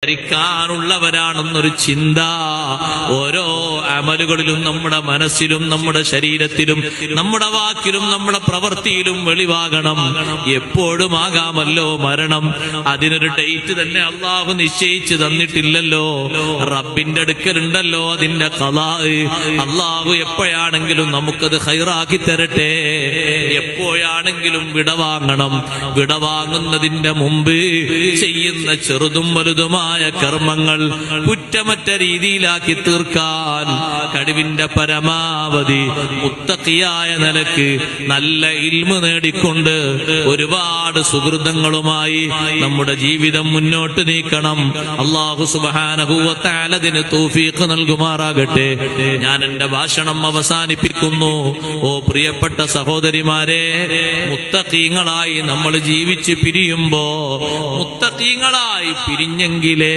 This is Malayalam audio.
മരിക്കാനുള്ളവരാണെന്നൊരു ചിന്ത ഓരോ അമലുകളിലും, നമ്മുടെ മനസ്സിലും, നമ്മുടെ ശരീരത്തിലും, നമ്മുടെ വാക്കിലും, നമ്മുടെ പ്രവൃത്തിയിലും വെളിവാകണം. എപ്പോഴും ആകാമല്ലോ മരണം. അതിനൊരു ഡേറ്റ് തന്നെ അള്ളാഹു നിശ്ചയിച്ചു തന്നിട്ടില്ലല്ലോ. റബ്ബിന്റെ അടുക്കലുണ്ടല്ലോ അതിന്റെ ഖളാ. അള്ളാഹു എപ്പോഴാണെങ്കിലും നമുക്കത് ഖൈറാക്കി തരട്ടെ. എപ്പോഴാണെങ്കിലും വിടവാങ്ങണം. വിടവാങ്ങുന്നതിന്റെ മുമ്പ് ചെയ്യുന്ന ചെറുതും വലുതുമായ കർമ്മങ്ങൾ കുറ്റമറ്റ രീതിയിലാക്കി തീർക്കാൻ കഴിവിന്റെ പരമാവധി മുത്തഖിയായ നിലക്ക് നല്ല ഇൽമു നേടിക്കൊണ്ട് ഒരുപാട് സുഹൃതങ്ങളുമായി നമ്മുടെ ജീവിതം മുന്നോട്ട് നീക്കണം. അല്ലാഹു സുബ്ഹാനഹു വ തആല അതിന് തൗഫീഖ് നൽകുമാറാകട്ടെ. ഞാൻ എന്റെ ഭാഷണം അവസാനിപ്പിക്കുന്നു. ഓ പ്രിയപ്പെട്ട സഹോദരിമാരെ, മുത്തഖീങ്ങളായി നമ്മൾ ജീവിച്ച് പിരിയുമ്പോ, മുത്തഖീങ്ങളായി പിരിഞ്ഞെങ്കിലേ